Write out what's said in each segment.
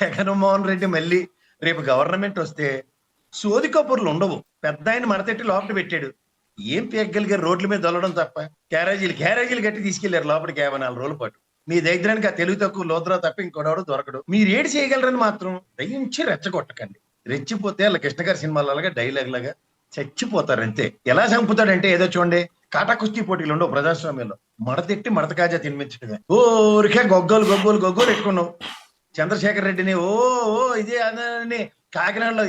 జగన్మోహన్ రెడ్డి మళ్ళీ రేపు గవర్నమెంట్ వస్తే సోది కబుర్లు ఉండవు. పెద్ద ఆయన మరతెట్టి లోపల పెట్టాడు. ఏం పీకగలిగారు? రోడ్ల మీద దొల్లడం తప్ప. క్యారేజీలు కట్టి తీసుకెళ్లారు లోపలికి 54 రోజుల పాటు. మీ దరిద్రానికి ఆ తెలివి తక్కువ లోతురా తప్ప ఇంకోడెవడో దొరకడు. మీరు ఏడు చేయగలరని మాత్రం దయించి రెచ్చగొట్టకండి. రెచ్చిపోతే వాళ్ళ కృష్ణ గారి సినిమాలగా డైలాగ్ లాగా చచ్చిపోతారు అంతే. ఎలా చంపుతాడంటే ఏదో చూడండి, కాటా కుస్తీ పోటీలు ఉండవు ప్రజాస్వామ్యంలో. మడతెట్టి మడత కాజా తినిపించడమే. ఊరికే గొగ్గోలు పెట్టుకున్నావు. చంద్రశేఖర్ రెడ్డిని ఓ ఇదే అని కాకినాడలో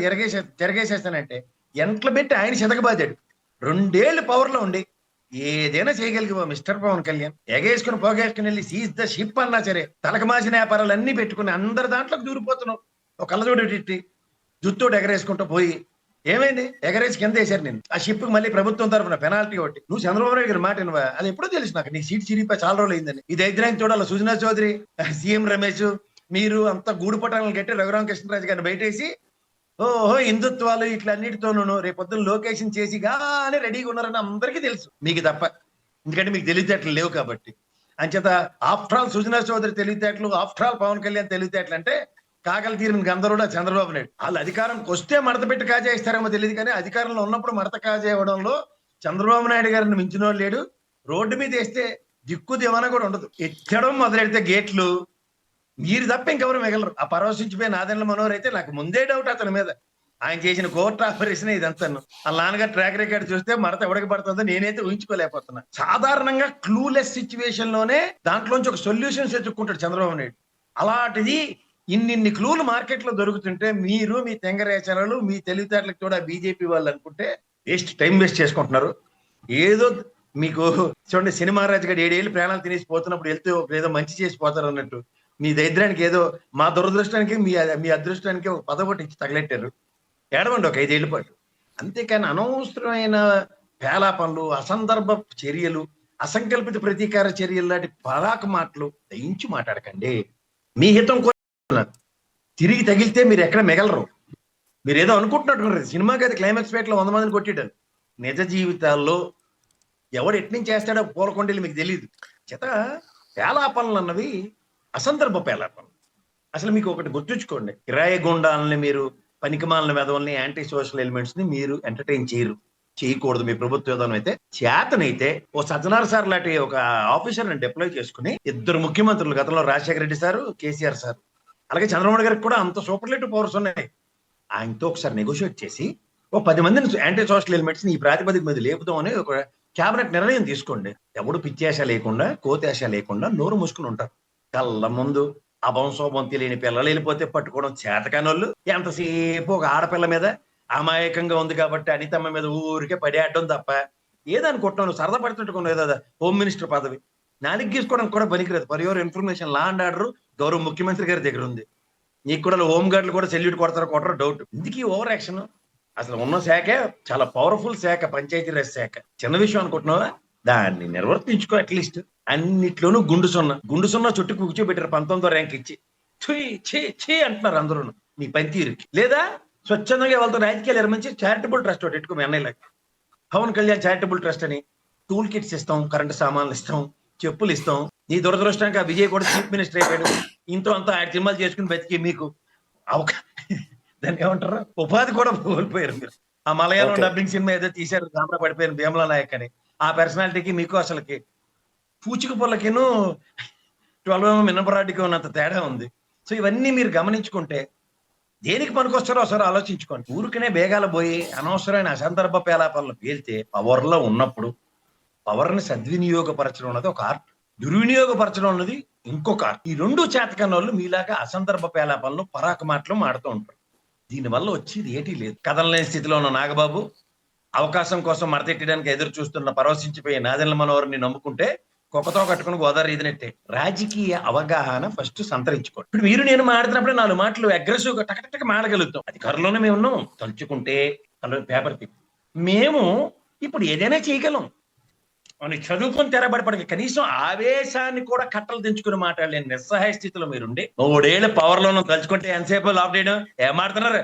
తిరగేసేస్తానంటే ఎంట్లో పెట్టి ఆయన చితకబాదాడు. 2 ఏళ్ళు పవర్ లో ఉండి ఏదైనా చేయగలిగివా మిస్టర్ పవన్ కళ్యాణ్? ఎగేసుకుని పోగేసుకుని వెళ్ళి సీజ్ ద షిప్ అన్నా సరే తలకు మాసిన వ్యాపారాలు అన్ని పెట్టుకుని అందరి దాంట్లోకి దూరిపోతున్నావు. ఒక కళ్ళజోడు పెట్టి జుత్తోడు ఎగరేసుకుంటూ పోయి ఏమైంది? ఎగరేసి కింద వేశారు నేను. ఆ షిప్ కి మళ్ళీ ప్రభుత్వం తరఫున పెనాల్టీ ఒకటి. నువ్వు చంద్రబాబు నాయుడు గారి మాట వినవా? అది ఎప్పుడో తెలుసు నాకు. నీ సీట్ చిరిగిపోయి చాలా రోజులు అయిందని. ఈ దరిద్రానికి చూడాలి. సుజనా చౌదరి, సీఎం రమేష్, మీరు అంతా గూడు పటాలను కట్టి రఘురామకృష్ణరాజు గారిని బయటేసి ఓహో హిందుత్వాలు ఇట్లా అన్నిటితోనూ రేపొద్దున లొకేషన్ చేసి గానే రెడీగా ఉన్నారని అందరికీ తెలుసు, మీకు తప్ప. ఎందుకంటే మీకు తెలివితేటలు లేవు కాబట్టి. అంచేత ఆఫ్టర్ ఆల్ సుజనా చౌదరి తెలివితేటలు, ఆఫ్టర్ ఆల్ పవన్ కళ్యాణ్ తెలివితేటలు అంటే కాకలు తీరిన గందరుడు చంద్రబాబు నాయుడు. వాళ్ళు అధికారంకి వస్తే మడత పెట్టి కాజేస్తారేమో తెలియదు, కానీ అధికారంలో ఉన్నప్పుడు మడత కాజేయడంలో చంద్రబాబు నాయుడు గారిని మించిన వాడు లేడు. రోడ్డు మీద వేస్తే దిక్కు దివాన కూడా ఉండదు. ఎత్తడం మొదలెడితే గేట్లు మీరు తప్ప ఇంకెవరు మిగలరు. ఆ పరవశించిపోయి నాదెండ్ల మనోహర్ అయితే నాకు ముందే డౌట్ అతని మీద. ఆయన చేసిన కోర్టు ఆపరేషన్ ఇదంతా. ఆ నాన్నగారు ట్రాక్ రికార్డ్ చూస్తే మడత ఎవడికి పడుతుందో నేనైతే ఊహించుకోలేకపోతున్నా. సాధారణంగా క్లూలెస్ సిచ్యువేషన్ లోనే దాంట్లోంచి ఒక సొల్యూషన్స్ ఎత్తుక్కుంటాడు చంద్రబాబు నాయుడు. అలాంటిది ఇన్ని క్లూలు మార్కెట్ లో దొరుకుతుంటే మీరు మీ తెంగరేచనలు మీ తెలివితేటలకు కూడా బీజేపీ వాళ్ళు అనుకుంటే టైం వేస్ట్ చేసుకుంటున్నారు. ఏదో మీకు చూడండి, సినిమా రాజు గారు 7 ఏళ్ళు ప్రాణాలు తినేసి పోతున్నప్పుడు వెళ్తే ఏదో మంచి చేసి పోతారు అన్నట్టు మీ దరిద్రానికి ఏదో మా దురదృష్టానికి మీ అదృష్టానికి ఒక పదకొట్టి ఇచ్చి తగలెట్టారు. ఏడవండి ఒక 5 ఏళ్ల పాటు. అంతేకాని అనవసరమైన పేలాపనలు, అసందర్భ చర్యలు, అసంకల్పిత ప్రతీకార చర్యలు లాంటి పరాకు మాటలు దయించి మాట్లాడకండి. మీ హితం తిరిగి తగిలితే మీరు ఎక్కడ మిగలరు. మీరు ఏదో అనుకుంటున్నట్టు సినిమాకి అయితే క్లైమాక్స్ పేటలో 100 మందిని కొట్టిడారు. నిజ జీవితాల్లో ఎవడు ఎట్నుంచి చేస్తాడో పూలకొండలు మీకు తెలియదు. చేత పేలాపనలు అన్నవి అసందర్భ పేలాపనలు. అసలు మీకు ఒకటి గుర్తుంచుకోండి, కిరాయి గుండాలని మీరు పనికిమాలిన వెధవల్ని, యాంటీ సోషల్ ఎలిమెంట్స్ ని మీరు ఎంటర్టైన్ చేయకూడదు. మీ ప్రభుత్వ విధానం అయితే చేతనైతే ఓ సజ్జనార్ సార్ లాంటి ఒక ఆఫీసర్ ని డిప్లాయ్ చేసుకుని 2 ముఖ్యమంత్రులు గతంలో రాజశేఖర రెడ్డి సారు, కేసీఆర్ సార్, అలాగే చంద్రబాబు గారికి కూడా అంత సూపర్లేటివ్ పవర్స్ ఉన్నాయి. ఆయనతో ఒకసారి నెగోషియేట్ చేసి ఓ 10 మందిని యాంటీ సోషల్ ఎలిమెంట్స్ ని ఈ ప్రాతిపదిక మీద లేపుదామని ఒక క్యాబినెట్ నిర్ణయం తీసుకోండి. ఎవడు పిచ్చేష లేకుండా, కోతేష లేకుండా నోరు మూసుకుని ఉంటారు. కళ్ళ ముందు అభంశోభం తెలియని పిల్లలు వెళ్ళిపోతే పట్టుకోవడం చేతకానోళ్ళు ఎంతసేపు ఒక ఆడపిల్ల మీద అమాయకంగా ఉంది కాబట్టి అనితమ్మ మీద ఊరికే పడేయడం తప్ప ఏదనుకుంటున్నాను సరదా పడుతుంటున్నాను. ఏదో హోమ్ మినిస్టర్ పదవి నాలుగు గీసుకోవడానికి కూడా పనికిరాదు. For your information, law and order గౌరవ ముఖ్యమంత్రి గారి దగ్గర ఉంది. నీకు కూడా హోమ్ గార్డులు కూడా సెల్యూట్ కొడతారో డౌట్. ఇందుకీ ఓవర్ యాక్షన్. అసలు ఉన్న శాఖే చాలా పవర్ఫుల్ శాఖ, పంచాయతీరాజ్ శాఖ. చిన్న విషయం అనుకుంటున్నావా? దాన్ని నిర్వర్తించుకో. అట్లీస్ట్ అన్నిట్లోనూ గుండు సున్నా చుట్టూ కూర్చోబెట్టారు 19వ ర్యాంక్ ఇచ్చి. ఛీ అంటున్నారు అందరూ నీ పనితీరుకి. లేదా స్వచ్ఛందంగా వాళ్ళతో రాజకీయాలు ఎరమించి చారిటబుల్ ట్రస్ట్ ఒకటి పెట్టుకో. మీ అన్నయ్యలకి పవన్ కళ్యాణ్ చారిటబుల్ ట్రస్ట్ అని టూల్ కిట్స్ ఇస్తాం, కరెంటు సామాన్లు ఇస్తాం, చెప్పులు ఇస్తాం. నీ దురదృష్టానికి ఆ విజయ్ కూడా చీఫ్ మినిస్టర్ అయిపోయాడు. ఇంతో అంతా 6 సినిమాలు చేసుకుని బతికి మీకు దాన్ని ఏమంటారు, ఉపాధి కూడా కోల్పోయారు మీరు. ఆ మలయాళం డబ్బింగ్ సినిమా ఏదో తీశారు, దాంట్లో పడిపోయారు భీమలా నాయక్ అని. ఆ పర్సనాలిటీకి మీకు అసలుకి పూచిక పొలకిను 12 మినపరాడికి ఉన్నంత తేడా ఉంది. సో ఇవన్నీ మీరు గమనించుకుంటే దేనికి పనికొస్తారో ఒకసారి ఆలోచించుకోండి. ఊరికనే బేగాల పోయి అనవసరమైన అసందర్భ పేలాపాలను పేలితే పవర్ లో ఉన్నప్పుడు పవర్ ని సద్వినియోగపరచడం అన్నది ఒక ఆర్ట్, దుర్వినియోగపరచడం అన్నది ఇంకొక ఆర్ట్. ఈ 2 చేతకన్న వాళ్ళు మీలాగా అసందర్భ పేలాపాలను పరాకు మాటలు మాడుతూ ఉంటారు. దీనివల్ల వచ్చేది ఏటీ లేదు. కదలలేని స్థితిలో ఉన్న నాగబాబు అవకాశం కోసం మడతెట్టడానికి ఎదురు చూస్తున్న పరవశించిపోయే నాదెండ్ల మనోహర్ని నమ్ముకుంటే కుక్కతో కట్టుకుని గోదావరి ఈదినట్టే. రాజకీయ అవగాహన ఫస్ట్ సంతరించుకోండి. ఇప్పుడు మీరు నేను మాడుతున్నప్పుడు 4 మాటలు అగ్రెసివ్ గా టకటక మాడగలుగుతాం. అధికారంలోనే మేము ఉన్నాం. తలుచుకుంటే పేపర్ తిప్పి మేము ఇప్పుడు ఏదైనా చేయగలం అని చదువుకొని తెరబడిపడక కనీసం ఆవేశాన్ని కూడా కట్టలు తెంచుకుని మాట్లాడలేని నిస్సహాయ స్థితిలో మీరుండి 3 ఏళ్ళు పవర్ లో తలుచుకుంటే ఎంతసేపు లాక్ చేయడం ఏం మాడుతున్నారు?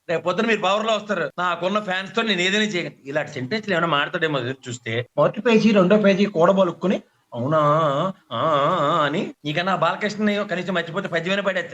రేపు పొద్దున మీరు పవర్ లో వస్తారు. నాకున్న ఫ్యాన్స్ తో నేను ఏదైనా చేయగలను. ఇలాంటి సెంటెన్స్లు ఏమైనా మాట్లాడేమో చూస్తే 1 పేజీ 2వ పేజీ కూడబలుక్కుని అవునా అని నీకన్నా బాలకృష్ణ కనీసం మర్చిపోతే 10 పడేస్తారు.